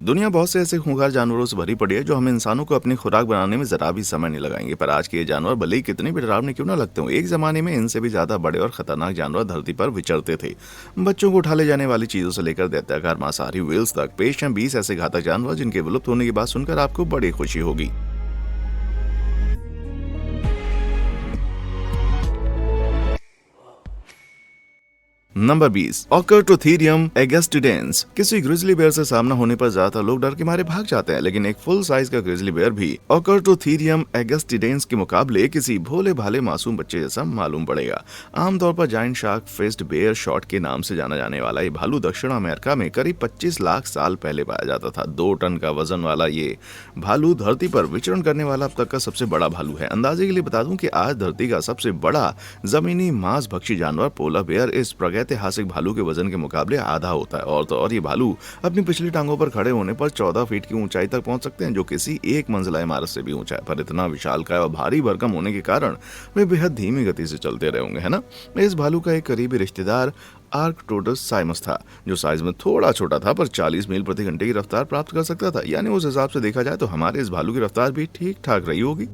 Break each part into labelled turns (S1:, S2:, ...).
S1: दुनिया बहुत से ऐसे खूंखार जानवरों से भरी पड़ी है जो हम इंसानों को अपनी खुराक बनाने में जरा भी समय नहीं लगाएंगे। पर आज के ये जानवर भले ही कितने भी डरावने क्यों ना लगते हो, एक जमाने में इनसे भी ज्यादा बड़े और खतरनाक जानवर धरती पर विचरते थे। बच्चों को उठा ले जाने वाली चीजों से लेकर दैत्याकार मांसाहारी व्हेल्स तक पेश हैं 20 ऐसे घातक जानवर जिनके विलुप्त होने की बात सुनकर आपको बड़ी खुशी होगी। नंबर 20, ऑकर्टोथेरियम एगेस्टिडेंस। किसी ग्रिजली बेयर से सामना होने पर ज्यादातर लोग डर के मारे भाग जाते हैं, लेकिन एक फुल साइज का ग्रिजली बेयर भी ऑकर्टोथेरियम एगेस्टिडेंस के मुकाबले किसी भोले भाले मासूम बच्चे जैसा मालूम पड़ेगा। आमतौर पर giant shark faced bear shot के नाम से जाना जाने वाला ये भालू दक्षिण अमेरिका में करीब 25 लाख साल पहले पाया जाता था। 2 टन का वजन वाला ये भालू धरती पर विचरण करने वाला अब तक का सबसे बड़ा भालू है। अंदाजे के लिए बता दूं कि आज धरती का सबसे बड़ा जमीनी मांस भक्षी जानवर पोलर बेयर इस ऐतिहासिक भालू के वजन के मुकाबले आधा होता है। और तो और ये भालू अपनी पिछली टांगों पर खड़े होने पर 14 फीट की ऊंचाई तक पहुंच सकते हैं, जो किसी एक मंजिला इमारत से भी ऊंचा है। पर इतना विशालकाय और भारी भरकम होने के कारण वे बेहद धीमी गति से चलते रहे होंगे, है ना। इस भालू का एक करीबी रिश्तेदार आर्कटोडस साइमस था, जो साइज में थोड़ा छोटा था पर 40 मील प्रति घंटे की रफ्तार प्राप्त कर सकता था। यानी उस हिसाब से देखा जाए तो हमारे इस भालू की रफ्तार भी ठीक ठाक रही होगी।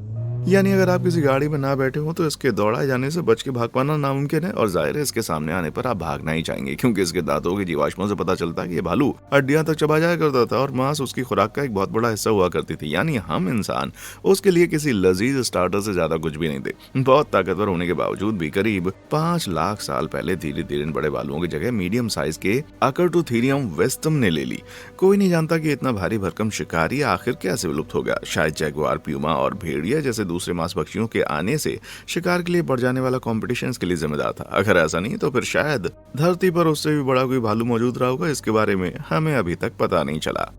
S1: यानी अगर आप किसी गाड़ी में ना बैठे हो तो इसके दौड़ाए जाने से बच के भाग पाना नामुमकिन है। और जाहिर है इसके सामने आने पर आप भागना ही चाहेंगे, क्योंकि इसके दांतों की जीवाश्मों से पता चलता है कि ये भालू हड्डियां तक चबा जाया करता था और मांस उसकी खुराक का एक बहुत बड़ा हिस्सा हुआ करती थी। यानी हम इंसान उसके लिए किसी लजीज स्टार्टर से ज्यादा कुछ भी नहीं थे। बहुत ताकतवर होने के बावजूद भी करीब 5 लाख साल पहले धीरे धीरे इन बड़े भालुओं की जगह मीडियम साइज के आकर्टोथेरियम वेस्टम ने ले ली। कोई नहीं जानता कि इतना भारी भरकम शिकारी आखिर कैसे विलुप्त हो गया। शायद जैगुआर, प्यूमा और भेड़िया जैसे दूसरे मांस भक्षियों के आने से शिकार के लिए बढ़ जाने वाला कंपटीशन इसके लिए जिम्मेदार था। अगर ऐसा नहीं तो फिर शायद धरती पर उससे भी बड़ा कोई भालू मौजूद रहा होगा। इसके बारे में हमें अभी तक पता नहीं चला।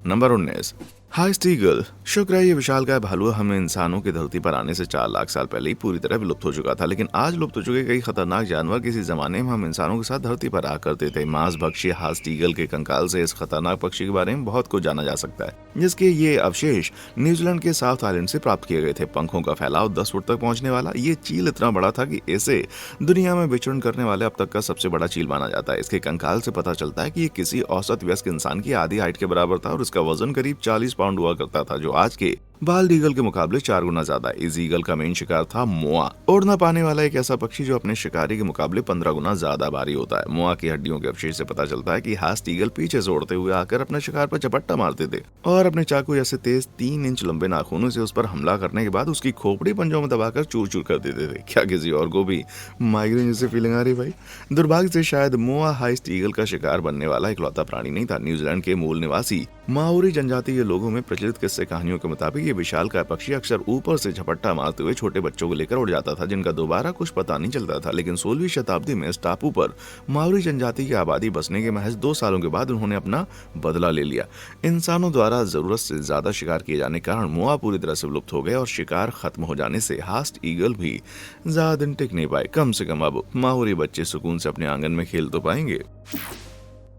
S1: Number 19, Haast eagle. शुक्र है ये विशालकाय भालू हमें इंसानों की धरती पर आने से 4 लाख साल पहले ही पूरी तरह विलुप्त हो चुका था। लेकिन आज लुप्त हो चुके कई खतरनाक जानवर किसी जमाने में हम इंसानों के साथ धरती पर आ करते थे। मांस भक्षी हाइस्ट ईगल के कंकाल से इस खतरनाक पक्षी के बारे में बहुत कुछ जाना जा सकता है, जिसके ये अवशेष न्यूजीलैंड के साउथ आइलैंड से प्राप्त किए गए थे। पंखों का फैलाव 10 फुट तक पहुंचने वाला ये चील इतना बड़ा था कि इसे दुनिया में विचरण करने वाले अब तक का सबसे बड़ा चील माना जाता है। इसके कंकाल से पता चलता है कि ये किसी औसत वयस्क इंसान की आधी हाइट के बराबर था और इसका वजन करीब 40 पाउंड हुआ करता था, जो आज के बाल्ड ईगल के मुकाबले 4 गुना ज्यादा। इस ईगल का मेन शिकार था मोआ, उड़ न पाने वाला एक ऐसा पक्षी जो अपने शिकारी के मुकाबले 15 गुना ज्यादा भारी होता है। मोआ की हड्डियों के अवशेष से पता चलता है कि हाइस्ट ईगल पीछे से उड़ते हुए आकर अपने शिकार पर झपट्टा मारते थे और अपने चाकू जैसे तेज 3 इंच लंबे नाखूनों से उस पर हमला करने के बाद उसकी खोपड़ी पंजों में दबाकर चूर चूर कर देते थे। क्या किसी और को भी माइग्रेन जैसी फीलिंग आ रही भाई? दुर्भाग्य से शायद मोआ हाइस्ट ईगल का शिकार बनने वाला इकलौता प्राणी नहीं था। न्यूजीलैंड के मूल निवासी माओरी जनजाति के लोगों में प्रचलित किस्से कहानियों के मुताबिक ये विशालकाय पक्षी अक्सर ऊपर से झपट्टा मारते हुए छोटे बच्चों को लेकर उड़ जाता था, जिनका दोबारा कुछ पता नहीं चलता था। लेकिन 16वीं शताब्दी में इस टापू पर माओरी जनजाति की आबादी बसने के महज 2 सालों के बाद उन्होंने अपना बदला ले लिया। इंसानों द्वारा जरूरत से ज्यादा शिकार किए जाने के कारण मोआ पूरी तरह से विलुप्त हो गए और शिकार खत्म हो जाने से हाइस्ट ईगल भी ज्यादा दिन टिक नहीं पाए। कम से कम अब माओरी बच्चे सुकून से अपने आंगन में खेल तो पाएंगे।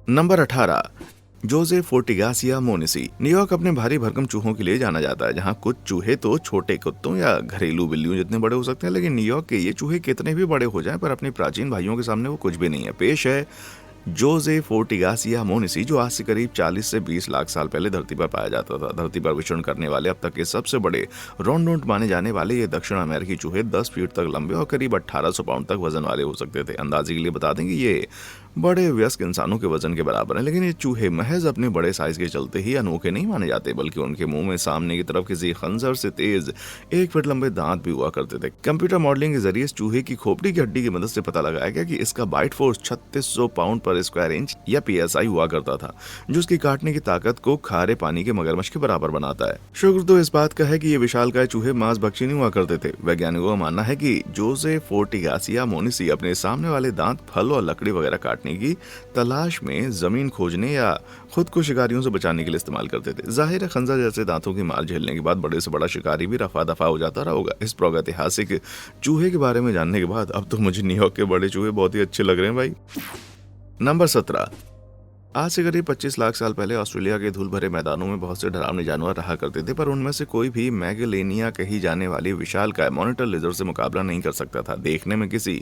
S1: Number 18, Josephoartigasia monesi. New York अपने भारी भरकम चूहों के लिए जाना जाता है, जहां कुछ चूहे तो छोटे कुत्तों या घरेलू बिल्लियों जितने बड़े हो सकते हैं, लेकिन न्यूयॉर्क के ये चूहे कितने भी बड़े हो जाएं पर अपने प्राचीन भाइयों के सामने वो कुछ भी नहीं है। पेश है जोसेफ ओर्टिगासिया मोनिसी, जो आज से करीब 40 से 20 लाख साल पहले धरती पर पाया जाता था। धरती पर विचरण करने वाले अब तक के सबसे बड़े रोडोंट माने जाने वाले ये दक्षिण अमेरिकी चूहे 10 फीट तक लंबे और करीब 1800 पाउंड तक वजन वाले हो सकते थे। अंदाजे के लिए बता दें कि ये बड़े वयस्क इंसानों के वजन के बराबर है। लेकिन ये चूहे महज अपने बड़े साइज के चलते ही अनोखे नहीं माने जाते, बल्कि उनके मुंह में सामने की तरफ किसी खंजर से तेज 1 फीट लंबे दांत भी हुआ करते थे। कंप्यूटर मॉडलिंग के जरिए इस चूहे की खोपड़ी की हड्डी की मदद से पता लगाया गया कि इसका बाइट फोर्स 3600 पाउंड पर स्क्वायर इंच या PSI हुआ करता था, जो उसकी काटने की ताकत को खारे पानी के मगरमच्छ के बराबर बनाता है। शुक्र तो इस बात का है कि ये विशालकाय चूहे मांस भक्षी नहीं हुआ करते थे। वैज्ञानिकों का मानना है कि जोसेफ ओर्टिगासिया मोनिसी अपने सामने वाले दांत फल और लकड़ी वगैरह काटने की तलाश में जमीन खोजने या खुद को शिकारियों से बचाने के लिए इस्तेमाल करते थे। जाहिर है खंजर जैसे दांतों की मार झेलने के बाद बड़े से बड़ा शिकारी भी रफा दफा हो जाता रहा होगा। इस प्रागैतिहासिक चूहे के बारे में जानने के बाद अब तो मुझे न्यूयॉर्क के बड़े चूहे बहुत ही अच्छे लग रहे हैं भाई। नंबर 17, आज से करीब 25 लाख साल पहले ऑस्ट्रेलिया के धूल भरे मैदानों में बहुत से डरावने जानवर रहा करते थे, पर उनमें से कोई भी मैगेलेनिया कही जाने वाली विशालकाय मॉनिटर लिजर्ड से मुकाबला नहीं कर सकता था। देखने में किसी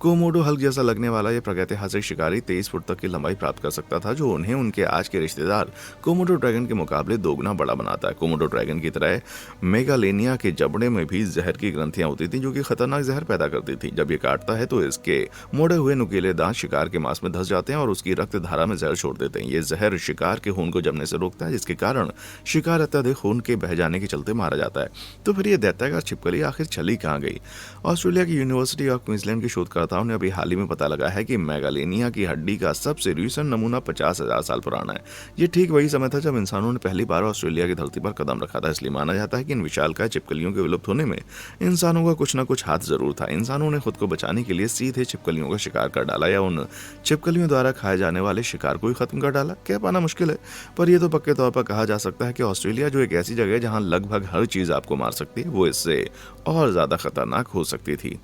S1: कोमोडो हल्क जैसा लगने वाला यह प्रागैतिहासिक शिकारी 23 फुट तक की लंबाई प्राप्त कर सकता था, जो उन्हें उनके आज के रिश्तेदार कोमोडो ड्रैगन के मुकाबले दोगुना बड़ा बनाता है। कोमोडो ड्रैगन की तरह मेगालेनिया के जबड़े में भी जहर की ग्रंथियां होती थी, जो कि खतरनाक जहर पैदा करती थी। जब ये काटता है तो इसके मोड़े हुए नुकीले दांत शिकार के मांस में धंस जाते हैं और उसकी रक्त धारा में जहर छोड़ देते हैं। ये जहर शिकार के खून को जमने से रोकता है, जिसके कारण शिकार अत्यधिक खून के बह जाने के चलते मारा जाता है। तो फिर ये दैत्याकार छिपकली आखिर चली कहाँ गई? ऑस्ट्रेलिया की यूनिवर्सिटी ऑफ क्वींसलैंड के शोधकर्ताओं ने अभी हाल ही में पता लगा है कि मेगालेनिया की हड्डी का सबसे रिसेंट नमूना 50,000 साल पुराना है। ये ठीक वही समय था जब इंसानों ने पहली बार ऑस्ट्रेलिया की धरती पर कदम रखा था। इसलिए माना जाता है कि इन विशालकाय छिपकलियों के विलुप्त होने में इंसानों का कुछ न कुछ हाथ जरूर था। इंसानों ने खुद को बचाने के लिए सीधे छिपकलियों का शिकार कर डाला या उन छिपकलियों द्वारा खाए जाने वाले शिकार को ही खत्म कर डाला। कह पाना मुश्किल है, पर यह तो पक्के तौर पर कहा जा सकता है कि ऑस्ट्रेलिया जो एक ऐसी जगह है जहां लगभग हर चीज आपको मार सकती है, वो इससे और ज्यादा खतरनाक हो सकती थी।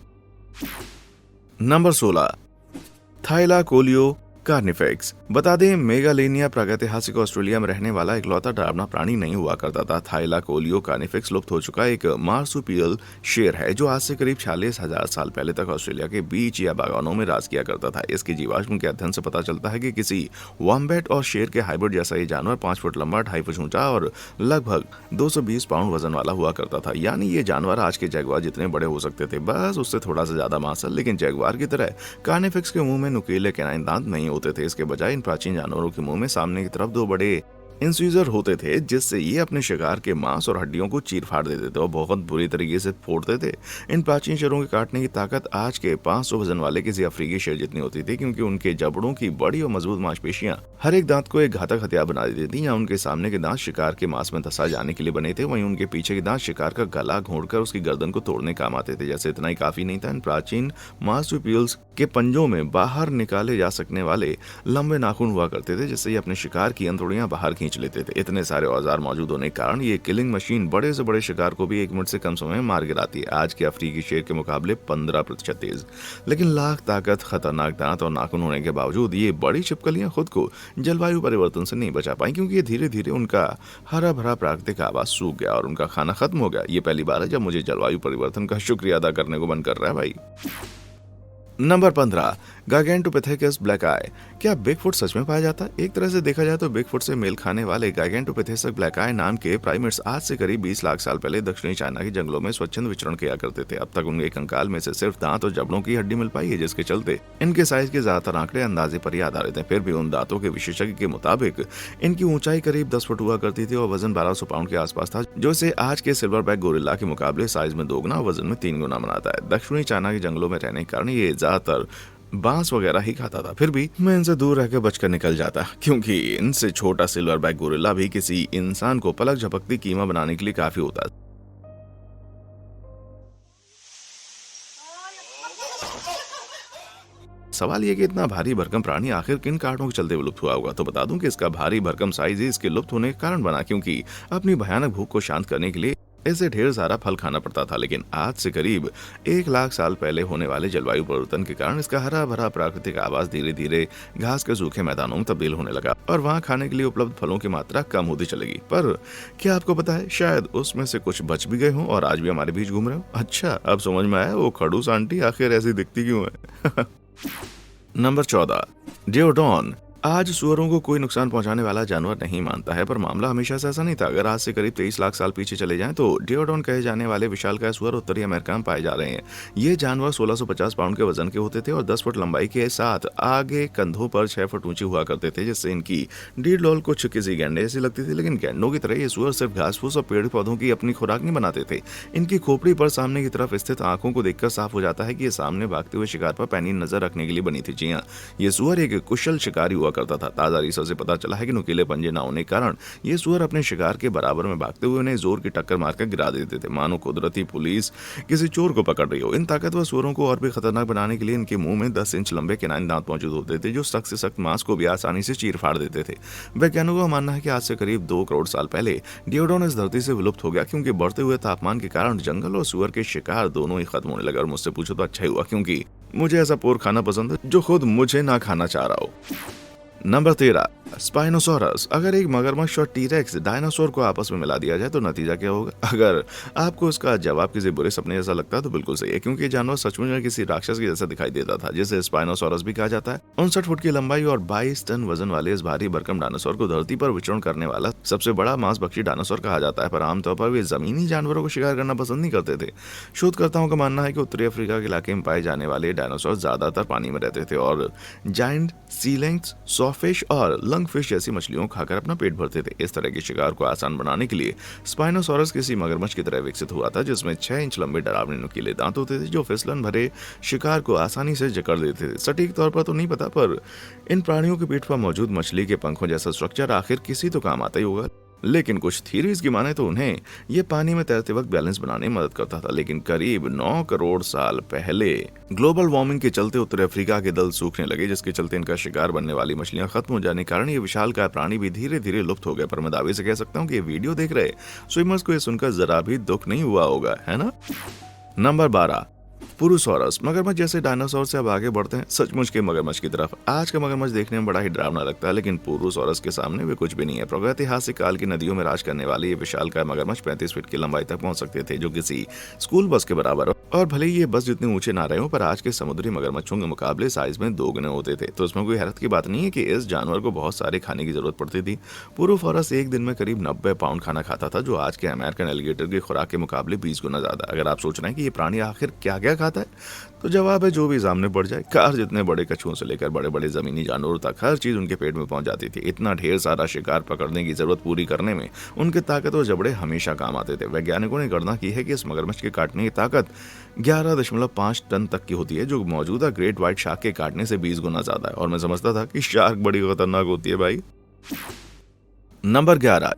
S1: Number 16, Thylacoleo carnifex. बता दें, मेगालेनिया प्रागैतिहासिक ऑस्ट्रेलिया में रहने वाला इकलौता डरावना प्राणी नहीं हुआ करता था। थाइलाकोलियो कार्निफेक्स लुप्त हो चुका एक मार्सुपियल शेर है, जो आज से करीब 46,000 साल पहले तक ऑस्ट्रेलिया के बीच या बागानों में राज किया करता था। इसकी जीवाश्म के अध्ययन से पता चलता है कि किसी वॉम्बैट और शेर के हाइब्रिड जैसा ये जानवर 5 फुट लंबा, 2.5 फुट ऊंचा और लगभग 220 पाउंड वजन वाला हुआ करता था। यानी ये जानवर आज के जगुआर जितने बड़े हो सकते थे, बस उससे थोड़ा सा ज्यादा मांसल। लेकिन जगुआर की तरह कार्निफेक्स के मुंह में नुकीले कैनाइन दांत नहीं होते थे। इसके बजाय इन प्राचीन जानवरों के मुंह में सामने की तरफ 2 बड़े इंसीजर होते थे, जिससे ये अपने शिकार के मांस और हड्डियों को चीर फाड़ देते थे और बहुत बुरी तरीके से फोड़ते थे। इन प्राचीन शेरों के काटने की ताकत आज के 500 वजन वाले किसी अफ्रीकी शेर जितनी होती थी, क्योंकि उनके जबड़ों की बड़ी और मजबूत मांसपेशियां हर एक दांत को एक घातक हथियार बना देती थी। या उनके सामने के दांत शिकार के मांस में धंसा जाने के लिए बने थे, वहीं उनके पीछे के दांत शिकार का गला घोंटकर उसकी गर्दन को तोड़ने काम आते थे। जैसे इतना ही काफी नहीं था, इन प्राचीन मार्सुपियल्स के पंजों में बाहर निकाले जा सकने वाले लंबे नाखून हुआ करते थे, जिससे ये अपने शिकार की अंतड़ियां बाहर खींच लेते थे। इतने सारे औजार मौजूद होने के कारण ये किलिंग मशीन बड़े से बड़े शिकार को भी 1 मिनट से कम समय में मार गिराती है। आज के अफ्रीकी शेर के मुकाबले 15% तेज, लेकिन लाख ताकत, खतरनाक दांत और नाखून होने के बावजूद ये बड़ी छिपकलियां खुद को जलवायु परिवर्तन से नहीं बचा पाई, क्योंकि ये धीरे धीरे उनका हरा भरा प्राकृतिक आवास सूख गया और उनका खाना खत्म हो गया। ये पहली बार है जब मुझे जलवायु परिवर्तन का शुक्रिया अदा करने को मन कर रहा है भाई। नंबर 15, गाइगेंटोपिथेकस ब्लैक आई। क्या बिगफुट सच में पाया जाता है? एक तरह से देखा जाए तो बिगफुट से मेल खाने वाले गाइगेंटोपिथेकस ब्लैक आई नाम के प्राइमेट्स आज से करीब 20 लाख साल पहले दक्षिणी चाइना के जंगलों में स्वच्छंद विचरण किया करते थे। अब तक उनके कंकाल में से सिर्फ दांत और जबड़ों की हड्डी मिल पाई है, जिसके चलते इनके साइज के ज्यादातर आंकड़े अंदाजे पर ही आधारित हैं। फिर भी उन दांतों के विशेषज्ञ के मुताबिक इनकी ऊंचाई करीब 10 फुट हुआ करती थी और वजन 1200 पाउंड के आसपास था, जो इसे आज के सिल्वरबैक गोरिल्ला के मुकाबले साइज में 2 गुना, वजन में 3 गुना बनाता है। दक्षिणी चाइना के जंगलों में रहने के कारण ये ज्यादातर बांस वगैरह ही खाता था। फिर भी मैं इनसे दूर रहकर बचकर निकल जाता, क्योंकि इनसे छोटा सिल्वरबैक गोरिल्ला भी किसी इंसान को पलक झपकती कीमा बनाने के लिए काफी होता है। सवाल ये कि इतना भारी भरकम प्राणी आखिर किन कारणों के चलते विलुप्त हुआ होगा। तो बता दूं कि इसका भारी भरकम साइज ही इसके लुप्त होने के कारण बना, क्योंकि अपनी भयानक भूख को शांत करने के लिए इसे ढेर सारा फल खाना पड़ता था। लेकिन आज से करीब 1 लाख साल पहले होने वाले जलवायु परिवर्तन के कारण इसका हरा भरा प्राकृतिक आवास धीरे धीरे घास के सूखे मैदानों में तब्दील होने लगा और वहाँ खाने के लिए उपलब्ध फलों की मात्रा कम होती चलेगी। पर क्या आपको पता है, शायद उसमें से कुछ बच भी गए हों और आज भी हमारे बीच घूम रहे हो। अच्छा, अब समझ में आया वो खड़ूस आंटी आखिर ऐसी दिखती क्यों है। नंबर 14, डिओडॉन। आज सुअरों को कोई नुकसान पहुंचाने वाला जानवर नहीं मानता है, पर मामला हमेशा से ऐसा नहीं था। अगर आज से करीब 23 लाख साल पीछे चले जाएं तो डिओडॉन कहे जाने वाले विशालकाय सुअर उत्तरी अमेरिका में पाए जा रहे हैं। ये जानवर 1650 पाउंड के वजन के होते थे और 10 फुट लंबाई के साथ आगे कंधों पर 6 फुट ऊंची हुआ करते थे, जिससे इनकी रीढ़ लोल कुछ किसी गैंडे जैसी लगती थी। लेकिन गैंडों की तरह ये सुअर सिर्फ घास फूस और पेड़ पौधों की अपनी खुराक नहीं बनाते थे। इनकी खोपड़ी पर सामने की तरफ स्थित आंखों को देखकर साफ हो जाता है कि ये सामने भागते हुए शिकार पर पैनी नजर रखने के लिए बनी थी। जी हाँ, ये सुअर एक कुशल शिकारी हुआ करता था। ताजा रिसर्च से पता चला है कि नुकीले पंजे न होने के कारण ये सुअर अपने शिकार के बराबर में भागते हुए उन्हें जोर की टक्कर मारकर गिरा देते थे, मानो कुदरती पुलिस किसी चोर को पकड़ रही हो। इन ताकतवर सुअरों को और भी खतरनाक बनाने के लिए इनके मुंह में 10 इंच लंबे कैनाइन दांत मौजूद होते थे, जो सख्त से सख्त मांस को भी आसानी से चीर फाड़ देते थे। वैज्ञानिकों का मानना है कि आज से करीब 2 करोड़ साल पहले डिओडॉन इस धरती से विलुप्त हो गया, क्योंकि बढ़ते हुए तापमान के कारण जंगल और सुअर के शिकार दोनों ही खत्म होने लगे। और मुझसे पूछो तो अच्छा ही हुआ, क्योंकि मुझे ऐसा पोर खाना पसंद है जो खुद मुझे ना खाना चाह रहा हो। Number 13, spinosaurus. अगर एक मगरमच्छ और टीरेक्स डायनासोर को आपस में मिला दिया जाए तो नतीजा क्या होगा? अगर आपको इसका जवाब किसी बुरे सपने जैसा लगता है तो बिल्कुल सही है, क्योंकि ये जानवर सचमुच में किसी राक्षस के जैसा दिखाई देता था, जिसे स्पाइनोसॉरस भी कहा जाता है। 59 फुट की लंबाई और 22 टन वजन वाले इस भारी भरकम डायनासोर को धरती पर विचरण करने वाला सबसे बड़ा मांसभक्षी डायनासोर कहा जाता है, पर आमतौर पर वे जमीनी जानवरों को शिकार करना पसंद नहीं करते थे। शोधकर्ताओं का मानना है कि उत्तरी अफ्रीका के इलाके में पाए जाने वाले डायनासोर ज्यादातर पानी में रहते थे और जायंट सी लेंग्थ, सॉफिश और लंगफिश जैसी मछलियों को खाकर अपना पेट भरते थे। इस तरह के शिकार को आसान बनाने के लिए स्पाइनोसॉरस किसी मगरमच्छ की तरह विकसित हुआ था, जिसमें 6 इंच लंबे डरावने नुकीले दांत होते थे जो फिसलन भरे शिकार को आसानी से जकड़ देते थे। सटीक तौर पर तो नहीं पता, पर इन प्राणियों के पीठ पर मौजूद मछली के पंखों जैसा स्ट्रक्चर आखिर किसी तो काम आता ही होगा। लेकिन कुछ थीरीज की माने तो उन्हें यह पानी में तैरते वक्त बैलेंस बनाने में मदद करता था। लेकिन करीब 9 करोड़ साल पहले ग्लोबल वार्मिंग के चलते उत्तरी अफ्रीका के दल सूखने लगे, जिसके चलते इनका शिकार बनने वाली मछलियां खत्म हो जाने के कारण ये विशालकाय प्राणी भी धीरे धीरे लुप्त हो गए। पर मैं दावे से कह सकता हूँ कि ये वीडियो देख रहे स्विमर्स को ये सुनकर जरा भी दुख नहीं हुआ होगा, है ना? नंबर 12, पुरुसॉरस। मगरमच्छ जैसे डायनासोर से अब आगे बढ़ते हैं सचमुच के मगरमच्छ की तरफ। आज का मगरमच्छ देखने में बड़ा ही डरावना लगता है, लेकिन पुरुसॉरस के सामने वे कुछ भी नहीं है। प्रागैतिहासिक काल की नदियों में राज करने वाले ये विशालकाय मगरमच्छ 35 फीट की लंबाई तक पहुंच सकते थे, जो किसी स्कूल बस के बराबर हो। और भले ही ये बस जितने ऊंचे ना रहे हो, पर आज के समुद्री मगरमच्छों के मुकाबले साइज में 2 गुने होते थे। तो इसमें कोई हैरत की बात नहीं है कि इस जानवर को बहुत सारे खाने की जरूरत पड़ती थी। पुरुसॉरस एक दिन में करीब 90 पाउंड खाना खाता था, जो आज के अमेरिकन एलिगेटर की खुराक के मुकाबले 20 गुना ज्यादा। अगर आप सोच रहे हैं कि ये प्राणी आखिर क्या क्या खाता है, तो जवाब है जो भी सामने पड़ जाए। कार जितने बड़े कछुओं से लेकर बड़े बड़े जमीनी जानवरों तक हर चीज उनके पेट में पहुंच जाती थी। इतना ढेर सारा शिकार पकड़ने की जरूरत पूरी करने में उनके ताकतवर जबड़े हमेशा काम आते थे। वैज्ञानिकों ने गणना की है कि इस मगरमच्छ के काटने की ताकत 11.5 टन तक की होती है, जो मौजूदा ग्रेट व्हाइट शार्क के काटने से 20 गुना ज्यादा है। और मैं समझता था कि शार्क बड़ी खतरनाक होती है भाई। नंबर 11,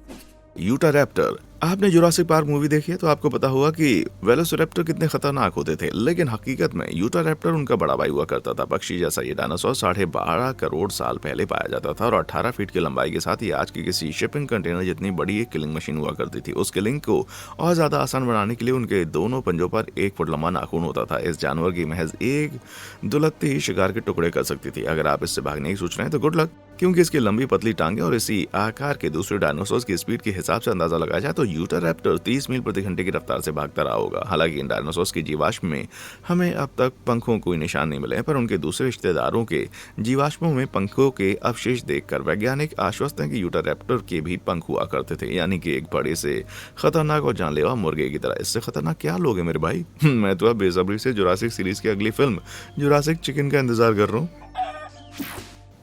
S1: यूटारैप्टर। आपने जुरासिक पार्क मूवी देखी है तो आपको पता होगा कि वेलोसिरैप्टर कितने खतरनाक होते थे, लेकिन हकीकत में यूटारैप्टर उनका बड़ा भाई हुआ करता था। पक्षी जैसा ये डायनासोर 12.5 करोड़ साल पहले पाया जाता था और 18 फीट की लंबाई के साथ ही आज की किसी शिपिंग कंटेनर जितनी बड़ी एक किलिंग मशीन हुआ करती थी। उस किलिंग को और ज्यादा आसान बनाने के लिए उनके दोनों पंजों पर 1 फुट लंबा नाखून होता था। इस जानवर की महज एक दुलत्ती ही शिकार के टुकड़े कर सकती थी। अगर आप इससे भागने की सोच रहे हैं तो गुड लक, क्योंकि इसकी लंबी पतली टांगे और इसी आकार के दूसरे डायनासोर की स्पीड के हिसाब से अंदाजा लगाया जाए तो यूटारैप्टर 30 मील प्रति घंटे की रफ्तार से भागता रहा होगा। हालांकि इन डायनासोर्स की जीवाश्म में हमें अब तक पंखों कोई निशान नहीं मिले, पर उनके दूसरे रिश्तेदारों के जीवाश्मों में पंखों के अवशेष देखकर वैज्ञानिक आश्वस्त हैं कि यूटारैप्टर के भी पंख हुआ करते थे, यानी कि एक बड़े से खतरनाक और जानलेवा मुर्गे की तरह। इससे खतरनाक क्या लोग हैं मेरे भाई। मैं तो अब बेसब्री से जुरासिक सीरीज की अगली फिल्म जुरासिक चिकन का इंतजार कर रहा हूँ।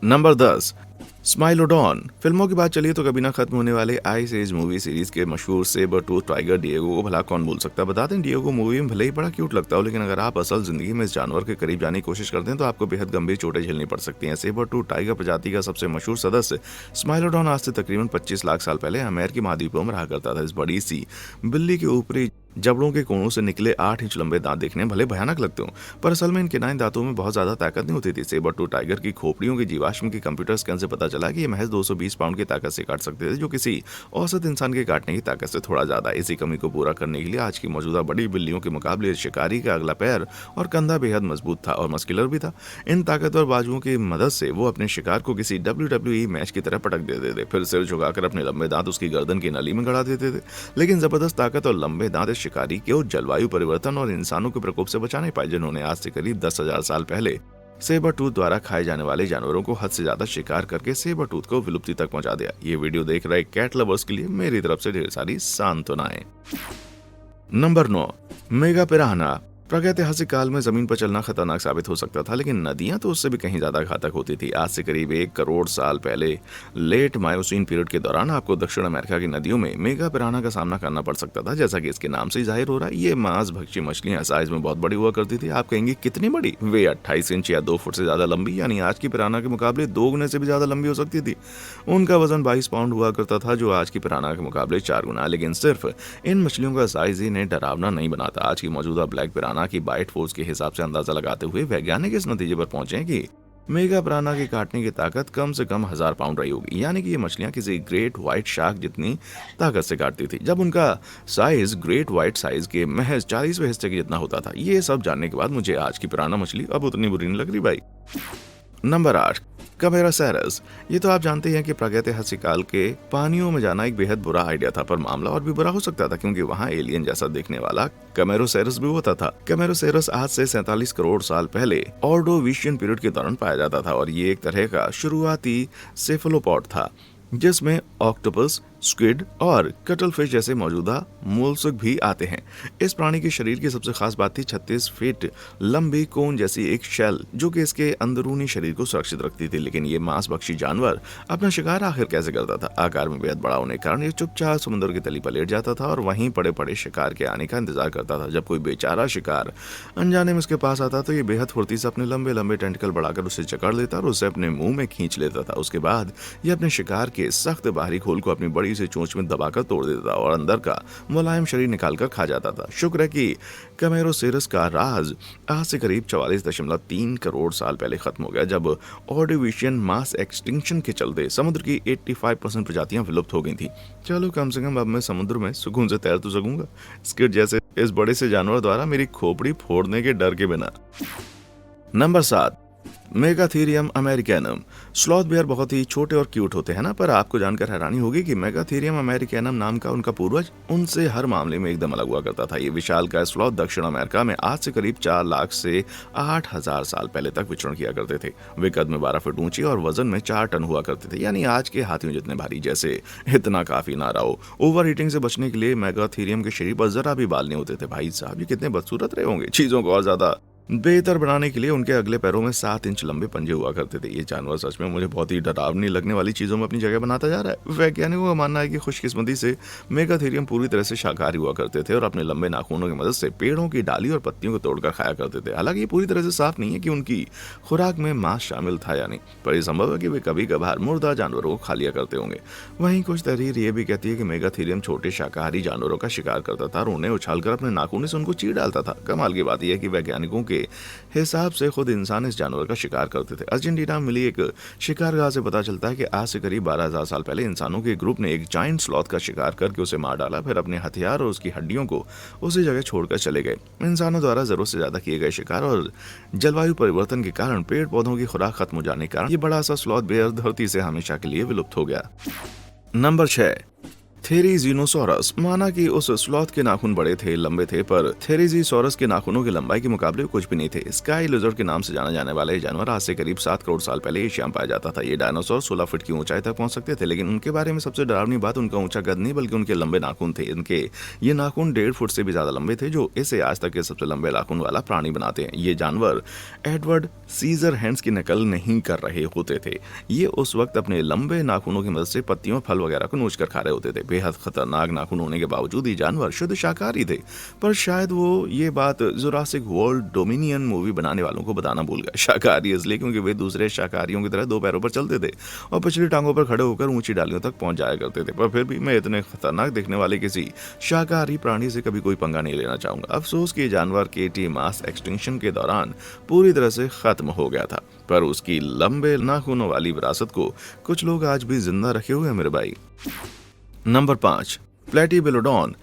S1: नंबर 10, स्माइलोडॉन। फिल्मों की बात चलिए तो कभी ना खत्म होने वाले आइस एज मूवी सीरीज के मशहूर सेबर टूथ टाइगर डिएगो को भला कौन भूल सकता है। बता दें, डिएगो मूवी में भले ही बड़ा क्यूट लगता हो, लेकिन अगर आप असल जिंदगी में इस जानवर के करीब जाने की कोशिश करते हैं तो आपको बेहद गंभीर चोटें झेलनी पड़ सकती हैं। सेबर टूथ टाइगर प्रजाति का सबसे मशहूर सदस्य स्माइलोडॉन आज से तकरीबन 25 लाख साल पहले अमेरिकी महाद्वीपों में रहा करता था। इस बड़ी सी बिल्ली के ऊपरी जबड़ों के कोनों से निकले 8 इंच लंबे दांत देखने में भले भयानक लगते हो, पर असल में इन किनाइन दांतों में बहुत ज्यादा ताकत नहीं होती थी। सेबर टूथ टाइगर की खोपड़ियों के जीवाश्म के कंप्यूटर स्कैन से पता चला कि ये महज 220 पाउंड की ताकत से काट सकते थे, जो किसी औसत इंसान के काटने की ताकत से थोड़ा ज्यादा। इसी कमी को पूरा करने के लिए आज की मौजूदा बड़ी बिल्लियों के मुकाबले शिकारी का अगला पैर और कंधा बेहद मजबूत था और मस्कुलर भी था। इन ताकतवर बाजुओं की मदद से वो अपने शिकार को किसी WWE मैच की तरह पटक देते थे, फिर सिर झुकाकर अपने लंबे दांत उसकी गर्दन की नली में गड़ा देते थे। लेकिन जबरदस्त ताकत और लंबे दांत इस शिकारी के जलवायु परिवर्तन और इंसानों के प्रकोप से बचा नहीं पाए, जिन्होंने आज से करीब 10,000 साल पहले सेबर टूथ द्वारा खाए जाने वाले जानवरों को हद से ज्यादा शिकार करके सेबर टूथ को विलुप्ति तक पहुंचा दिया। ये वीडियो देख रहे कैट लवर्स के लिए मेरी तरफ से ढेर सारी सांत्वनाएं। Number 9, mega piranha. प्रागैतिहासिक काल में जमीन पर चलना खतरनाक साबित हो सकता था, लेकिन नदियां तो उससे भी कहीं ज्यादा घातक होती थी। आज से करीब 1 करोड़ साल पहले लेट मायोसीन पीरियड के दौरान आपको दक्षिण अमेरिका की नदियों में मेगा पिरान्हा का सामना करना पड़ सकता था। जैसा कि इसके नाम से ही जाहिर हो रहा है, ये मांस भक्षी मछलियां साइज में बहुत बड़ी हुआ करती थी। आप कहेंगे कितनी बड़ी? वे 28 इंच या 2 फुट से ज्यादा लंबी, यानी आज की पिरान्हा के मुकाबले 2 गुने से भी ज्यादा लंबी हो सकती थी। उनका वजन 22 पाउंड हुआ करता था, जो आज की पिरान्हा के मुकाबले 4 गुना। लेकिन सिर्फ इन मछलियों का साइज ही इन्हें डरावना नहीं बनाता। आज की मौजूदा ब्लैक पिरान्हा की बाइट फोर्स के हिसाब से अंदाजा लगाते हुए वैज्ञानिक इस नतीजे पर पहुंचे कि मेगा पिरान्हा की काटने की ताकत कम से कम 1000 पाउंड रही होगी, यानी कि ये मछलियां किसी ग्रेट व्हाइट शार्क जितनी ताकत से काटती थी, जब उनका साइज ग्रेट व्हाइट साइज के महज 40वें हिस्से के जितना होता था। ये सब जानने के बाद मुझे आज की पिरान्हा मछली अब उतनी बुरी नहीं लग रही भाई। नंबर 8, कैमेरोसॉरस। ये तो आप जानते हैं कि प्रागैतिहासिक काल के पानियों में जाना एक बेहद बुरा आइडिया था, पर मामला और भी बुरा हो सकता था क्योंकि वहाँ एलियन जैसा दिखने वाला कैमेरोसॉरस भी होता था। कैमेरोसॉरस आज से 47 करोड़ साल पहले ऑर्डोविशियन पीरियड के दौरान पाया जाता था और ये एक तरह का शुरुआती सेफलोपॉड था जिसमें ऑक्टोपस, स्क्विड और कटल फिश जैसे मौजूदा मोलस्क भी आते हैं। इस प्राणी के शरीर की सबसे खास बात थी 36 फीट लंबी कोन जैसी एक शेल जो कि इसके अंदरूनी शरीर को सुरक्षित रखती थी। लेकिन ये मांसभक्षी जानवर अपना शिकार आखिर कैसे करता था? आकार में बेहद बड़ा होने के कारण ये चुपचाप समुद्र की तली पर लेट जाता था और वहीं पड़े पड़े शिकार के आने का इंतजार करता था। जब कोई बेचारा शिकार अनजाने में उसके पास आता तो ये बेहद फुर्ती से अपने लंबे लंबे टेंटिकल बढ़ाकर उसे जकड़ लेता और उसे अपने मुंह में खींच लेता था। उसके बाद ये अपने शिकार के सख्त बाहरी खोल को अपनी बड़ी से चोंच में दबाकर तोड़ देता था और अंदर का मुलायम शरीर निकालकर खा जाता था। शुक्र है कि कैमेरोसॉरस का राज आज से करीब 44.3 करोड़ साल पहले खत्म हो गया, जब ऑर्डोविशियन मास एक्सटिंक्शन के चलते समुद्र की 85% प्रजातियां विलुप्त हो गई थी। चलो कम से कम अब मैं समुद्र में सुकून से तैर तो सकूंगा, स्क्विड जैसे इस बड़े से जानवर द्वारा मेरी खोपड़ी फोड़ने के डर के बिना। Number 7, Megatherium americanum. Sloth bear बहुत ही छोटे और क्यूट होते हैं ना, पर आपको जानकर हैरानी होगी कि मेगाथीरियम अमेरिकैनम नाम का उनका पूर्वज उनसे हर मामले में एकदम अलग हुआ करता था। ये विशालकाय स्लॉथ दक्षिण अमेरिका में आज से करीब 4 लाख से 8,000 साल पहले तक विचरण किया करते थे। वे कद में 12 फीट ऊंची और वजन में 4 टन हुआ करते थे, यानी आज के हाथियों जितने भारी। जैसे इतना काफी ना रहो, ओवर हीटिंग से बचने के लिए मेगाथीरियम के शरीर पर जरा भी बाल नहीं होते थे। भाई साहब, ये कितने बदसूरत रहे होंगे। चीजों को और ज्यादा बेहतर बनाने के लिए उनके अगले पैरों में 7 इंच लंबे पंजे हुआ करते थे। ये जानवर सच में मुझे बहुत ही डरावनी लगने वाली चीजों में अपनी जगह बनाता जा रहा है। वैज्ञानिकों का मानना है कि खुशकिस्मती से मेगाथीरियम पूरी तरह से शाकाहारी हुआ करते थे और अपने लंबे नाखूनों की मदद से पेड़ों की डाली और पत्तियों को तोड़कर खाया करते थे। हालांकि ये पूरी तरह से साफ नहीं है कि उनकी खुराक में मांस शामिल था या नहीं, पर यह संभव है कि वे कभी कभार मुर्दा जानवरों को खा लिया करते होंगे। वहीं कुछ तहरीर ये भी कहती है कि मेगाथीरियम छोटे शाकाहारी जानवरों का शिकार करता था और उन्हें उछालकर अपने नाखूनों से उनको चीर डालता था। कमाल की बात यह है कि वैज्ञानिकों के हिसाब से खुद इंसान इस जानवर का शिकार करते थे। अर्जेंटीना में मिली एक शिकारगाह से पता चलता है कि आज से करीब 12,000 साल पहले इंसानों के ग्रुप ने एक जायंट स्लॉथ का शिकार करके उसे मार डाला, फिर अपने हथियार और उसकी हड्डियों को उसी जगह छोड़कर चले गए। इंसानों द्वारा जरूरत से ज्यादा किए गए शिकार और जलवायु परिवर्तन के कारण पेड़ पौधों की खुराक खत्म हो जाने के कारण ये बड़ा सा स्लॉथ बेयर धरती से हमेशा के लिए विलुप्त हो गया। नंबर 6, थेरिजीनोसॉरस। माना कि उस स्लॉथ के नाखून बड़े थे, लंबे थे, पर थेरिजीसॉरस के नाखूनों की लंबाई के मुकाबले कुछ भी नहीं थे। स्काई लिजर्ड के नाम से जाना जाने वाले ये जानवर आज से करीब 7 करोड़ साल पहले एशिया में पाया जाता था। ये डायनासोर 16 फीट की ऊंचाई तक पहुंच सकते थे, लेकिन उनके बारे में सबसे डरावनी बात उनका ऊंचा कद नहीं बल्कि उनके लंबे नाखून थे। इनके ये नाखून 1.5 फुट से भी ज्यादा लंबे थे, जो इसे आज तक के सबसे लंबे नाखून वाला प्राणी बनाते हैं। ये जानवर एडवर्ड सीजर हैंड्स की नकल नहीं कर रहे होते थे। ये उस वक्त अपने लंबे नाखूनों की मदद से पत्तियों फल वगैरह को नोच कर खा रहे होते थे। बेहद खतरनाक नाखून होने के बावजूद ये जानवर शुद्ध शाकाहारी थे, पर शायद वो ये बात जुरासिक वर्ल्ड डोमिनियन मूवी बनाने वालों को बताना भूल गए। शाकाहारी इसलिए क्योंकि वे दूसरे शाकाहारियों की तरह 2 पैरों पर चलते थे और पिछली टांगों पर खड़े होकर ऊंची डालियों तक पहुंच जाया करते थे। पर फिर भी मैं इतने खतरनाक दिखने वाले किसी शाकाहारी प्राणी से कभी कोई पंगा नहीं लेना चाहूंगा। अफसोस कि जानवर के मास एक्सटिंक्शन के दौरान पूरी तरह से खत्म हो गया था, पर उसकी लंबे नाखूनों वाली विरासत को कुछ लोग आज भी जिंदा रखे हुए हैं मेरे भाई। नंबर 5, प्लेटिबेलोडॉन।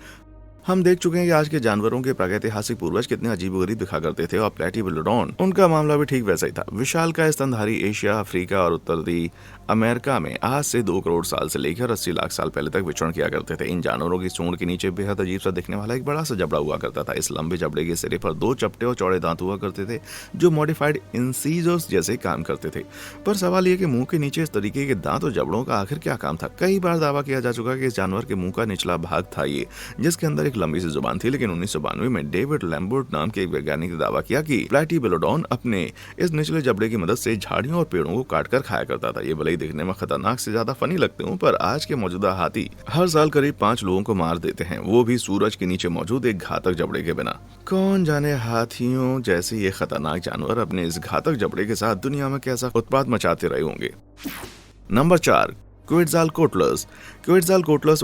S1: हम देख चुके हैं कि आज के जानवरों के प्रागैतिहासिक पूर्वज कितने अजीबोगरीब दिखा करते थे और प्लेटिबेलोडॉन उनका मामला भी ठीक वैसा ही था। विशालकाय स्तनधारी एशिया, अफ्रीका और उत्तरी अमेरिका में आज से 2 करोड़ साल से लेकर 80 लाख साल पहले तक विचरण किया करते थे। इन जानवरों की सूंड के नीचे बेहद अजीब सा दिखने वाला एक बड़ा सा जबड़ा हुआ करता था। इस लंबे जबड़े के सिरे पर 2 चपटे और चौड़े दांत हुआ करते थे जो मॉडिफाइड इंसीजर्स जैसे काम करते थे। पर सवाल यह कि मुंह के नीचे इस तरीके के दांत और जबड़ों का आखिर क्या काम था? कई बार दावा किया जा चुका कि इस जानवर के मुंह का निचला भाग था ये, जिसके अंदर एक लंबी सी जुबान थी। लेकिन 1992 में डेविड लैम्बर्ट नाम के एक वैज्ञानिक ने दावा किया कि प्लेटिबेलोडॉन अपने इस निचले जबड़े की मदद से झाड़ियों और पेड़ों को काटकर खाया करता था। ये भले ही दिखने में खतरनाक से ज्यादा फनी लगते हूँ, पर आज के मौजूदा हाथी हर साल करीब 5 लोगों को मार देते हैं, वो भी सूरज के नीचे मौजूद एक घातक जबड़े के बिना। कौन जाने हाथियों जैसे ये खतरनाक जानवर अपने इस घातक जबड़े के साथ दुनिया में कैसा उत्पात मचाते रहे होंगे। नंबर 4, क्विट्ज़ालकोट्लस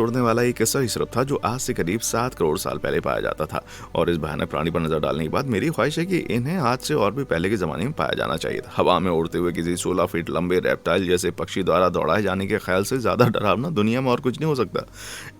S1: उड़ने वाला एक ऐसा इसरप था जो आज से करीब 7 करोड़ साल पहले पाया जाता था। और इस भयानक प्राणी पर नजर डालने के बाद मेरी ख्वाहिश है कि इन्हें आज से और भी पहले के जमाने में पाया जाना चाहिए था। हवा में उड़ते हुए किसी 16 फीट लंबे रेप्टाइल जैसे पक्षी द्वारा दौड़ाए जाने के ख्याल से ज्यादा डरावना दुनिया में और कुछ नहीं हो सकता।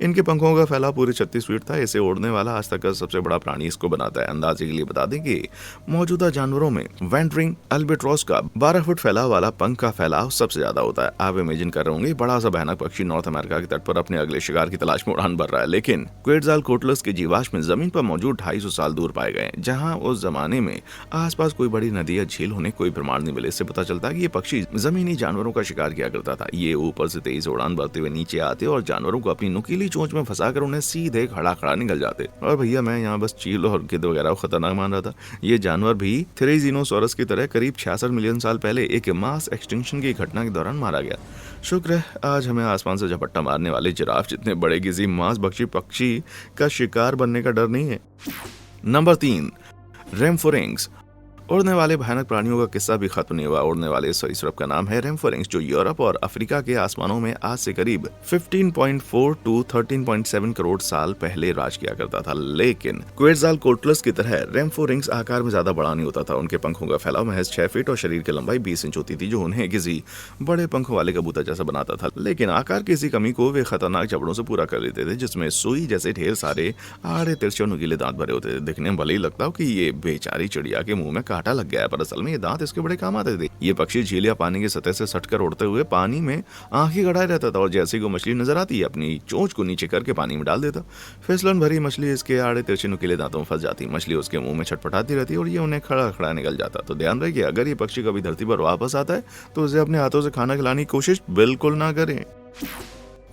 S1: इनके पंखों का फैलाव पूरे 36 फीट था। इसे उड़ने वाला आज तक का सबसे बड़ा प्राणी इसको बनाता है। अंदाजे के लिए बता दें कि मौजूदा जानवरों में वेंट्रिंग अल्बाट्रोस का 12 फुट फैलाव वाला पंख का फैलाव सबसे ज्यादा होता है। आप इमेजिन कर रहे होंगे बड़ा सा भयानक पक्षी नॉर्थ अमेरिका के तट पर अपने अगले शिकार की तलाश में उड़ान भर रहा है, लेकिन क्विट्ज़ालकोट्लस के जीवाश्म जमीन पर मौजूद 250 साल दूर पाए गए, जहां उस जमाने में आसपास कोई बड़ी नदी या झील होने कोई प्रमाण नहीं मिले। इससे पता चलता है कि ये पक्षी जमीनी जानवरों का शिकार किया करता था। ये ऊपर से तेज उड़ान भरते हुए नीचे आते और जानवरों को अपनी नुकीली चोंच में फंसाकर उन्हें सीधे खड़ा खड़ा निकल जाते। और भैया मैं यहाँ बस चील और गिद्ध वगैरह को खतरनाक मान रहा था। ये जानवर भी थेरेजिनोसॉरस की तरह करीब 66 मिलियन साल पहले एक मास एक्सटिंक्शन की घटना के दौरान मारा गया। शुक्र है आज हमें आसमान से झपट्टा मारने वाले जिराफ जितने बड़े किसी मांस भक्षी पक्षी का शिकार बनने का डर नहीं है। नंबर 3, रेम्फोरिंग्स। उड़ने वाले भयानक प्राणियों का किस्सा भी खत्म नहीं हुआ। उड़ने वाले इस सरीसृप का नाम है रेम्फोरिंग्स, जो यूरोप और अफ्रीका के आसमानों में आज से करीब 15.4 टू 13.7 करोड़ साल पहले राज किया करता था। लेकिन क्विट्ज़ालकोट्लस की तरह रेम्फोरिंग्स आकार में ज्यादा बड़ा नहीं होता था। उनके पंखों का फैलाव महज 6 फीट और शरीर की लंबाई 20 इंच होती थी, जो उन्हें किसी बड़े पंखों वाले कबूतर जैसा बनाता था। लेकिन आकार की इसी कमी को वे खतरनाक जबड़ों से पूरा कर लेते थे, जिसमें सुई जैसे ढेर सारे आड़े तिरछे नुकीले दांत भरे होते थे। दिखने में भले ही लगता हो कि ये बेचारी चिड़िया के मुंह में कांटा लग गया है, पर असल में ये दांत इसके बड़े काम आते थे। ये पक्षी झील या पानी की सतह से सटकर उड़ते हुए पानी में आंखें गड़ाए रहता था और जैसे ही मछली नजर आती है अपनी चोंच को नीचे करके पानी में डाल देता। फिसलन भरी मछली इसके आड़े तिरछे नुकीले दांतों में फंस जाती। मछली उसके मुंह में छटपटाती रहती और ये उन्हें खड़ा खड़ा निकल जाता। तो ध्यान रखिए, अगर ये पक्षी कभी धरती पर वापस आता है तो उसे अपने हाथों से खाना खिलाने की कोशिश बिल्कुल ना करें।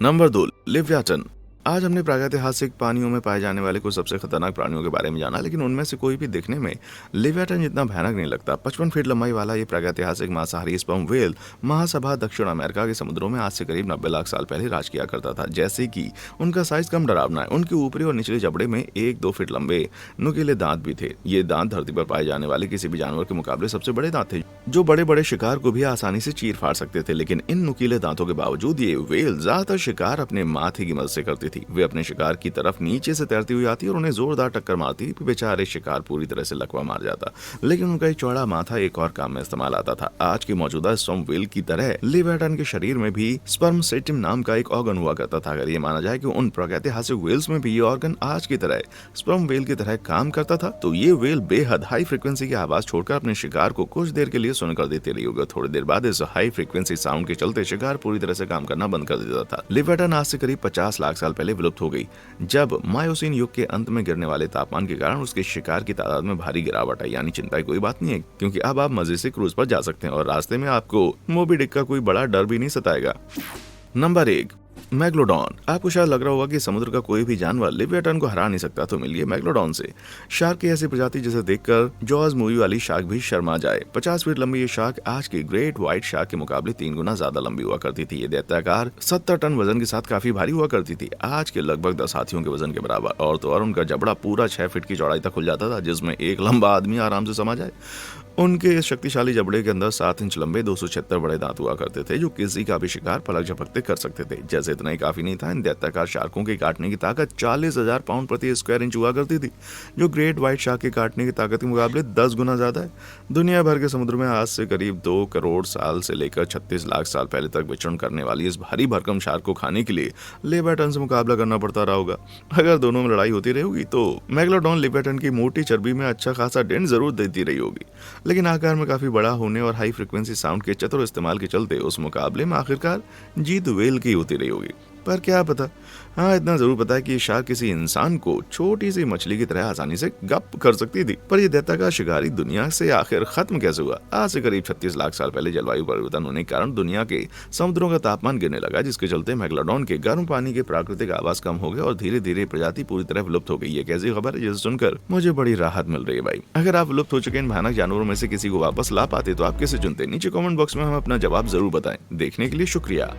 S1: नंबर 2, लिव्याटन। आज हमने प्रागैतिहासिक पानियों में पाए जाने वाले कुछ सबसे खतरनाक प्राणियों के बारे में जाना, लेकिन उनमें से कोई भी दिखने में लिव्याटन जितना भयानक नहीं लगता। 55 फीट लंबाई वाला ये प्रागैतिहासिक मांसाहारी स्पर्म व्हेल महासभा दक्षिण अमेरिका के समुद्रों में आज से करीब 90 लाख साल पहले राज किया करता था। जैसे कि उनका साइज कम डरावना है, उनके ऊपरी और निचले जबड़े में 1-2 फीट लंबे नुकीले दांत भी थे। ये दांत धरती पर पाए जाने वाले किसी भी जानवर के मुकाबले सबसे बड़े दांत थे, जो बड़े बड़े शिकार को भी आसानी से चीर फाड़ सकते थे। लेकिन इन नुकीले दांतों के बावजूद ये व्हेल ज्यादातर शिकार अपने माथे की मदद से करती थी। वे अपने शिकार की तरफ नीचे से तैरती हुई आती और उन्हें जोरदार टक्कर मारती। बेचारे शिकार पूरी तरह से लकवा मार जाता, लेकिन उनका एक चौड़ा माथा एक और काम में इस्तेमाल आता था। आज की मौजूदा स्पर्म व्हेल की तरह लिव्याटन के शरीर में भी स्पर्म सेटिम नाम का एक ऑर्गन हुआ करता था। अगर ये माना जाए कि उन प्रागैतिहासिक व्हेल्स में भी ये ऑर्गन आज की तरह स्पर्म व्हेल की तरह काम करता था, तो ये व्हेल बेहद हाई फ्रीक्वेंसी की आवाज छोड़कर अपने शिकार को कुछ देर के लिए सुन कर देती रही होगी। थोड़ी देर बाद इस हाई फ्रीक्वेंसी साउंड के चलते शिकार पूरी तरह से काम करना बंद कर देता था। लिव्याटन आज से करीब 50 लाख साल पहले विलुप्त हो गई, जब मायोसीन युग के अंत में गिरने वाले तापमान के कारण उसके शिकार की तादाद में भारी गिरावट आई। यानी चिंता की कोई बात नहीं है, क्योंकि अब आप मजे से क्रूज पर जा सकते हैं और रास्ते में आपको मोबी डिक का कोई बड़ा डर भी नहीं सताएगा। Number 1, megalodon. आपको शायद लग रहा होगा कि समुद्र का कोई भी जानवर लिव्याटन को हरा नहीं सकता, तो मिलिए मैग्लोडॉन से। शार्क की ऐसी प्रजाति जिसे देखकर जॉज मूवी वाली शार्क भी शर्मा जाए। 50 फीट लंबी ये शार्क आज की ग्रेट व्हाइट शार्क के मुकाबले 3 गुना ज्यादा लंबी हुआ करती थी। ये दैत्याकार 70 टन वजन के साथ काफी भारी हुआ करती थी, आज के लगभग 10 हाथियों के वजन के बराबर। और तो और उनका जबड़ा पूरा 6 फीट की चौड़ाई तक खुल जाता था, जिसमें एक लंबा आदमी आराम से समा जाए। उनके इस शक्तिशाली जबड़े के अंदर 7 इंच लंबे 276 बड़े दांत हुआ करते थे, जो किसी का भी शिकार पलक झपकते कर सकते थे। जैसे इतना ही काफी नहीं था, इन दैत्याकार शार्कों के काटने की ताकत 40,000 पाउंड प्रति स्क्वायर इंच हुआ करती थी, जो ग्रेट व्हाइट शार्क के काटने की ताकत के मुकाबले 10 गुना ज्यादा है। दुनिया भर के समुद्र में आज से करीब 2 करोड़ साल से लेकर 36 लाख साल पहले तक विचरण करने वाली इस भारी भरकम शार्क को खाने के लिए लिव्याटन से मुकाबला करना पड़ता रहा होगा। अगर दोनों में लड़ाई होती रही होगी तो मैग्लोडॉन लिव्याटन की मोटी चर्बी में अच्छा खासा डेंट जरूर देती रही होगी, लेकिन आकार में काफी बड़ा होने और हाई फ्रीक्वेंसी साउंड के चतुर इस्तेमाल के चलते उस मुकाबले में आखिरकार जीत व्हेल की होती रही होगी। पर क्या पता, हाँ इतना जरूर पता है कि शार्क किसी इंसान को छोटी सी मछली की तरह आसानी से गप कर सकती थी। पर यह दैत्याकार शिकारी दुनिया से आखिर खत्म कैसे हुआ? आज से करीब 36 लाख साल पहले जलवायु परिवर्तन होने के कारण दुनिया के समुद्रों का तापमान गिरने लगा, जिसके चलते मैग्लोडॉन के गर्म पानी के प्राकृतिक आवास कम हो गए और धीरे धीरे प्रजाति पूरी तरह विलुप्त हो गई। ये कैसी खबर है जिसे सुनकर मुझे बड़ी राहत मिल रही है भाई। अगर आप विलुप्त हो चुके इन भयानक जानवरों में से किसी को वापस ला पाते तो आप किसे चुनते? नीचे कमेंट बॉक्स में हम अपना जवाब जरूर बताएं। देखने के लिए शुक्रिया।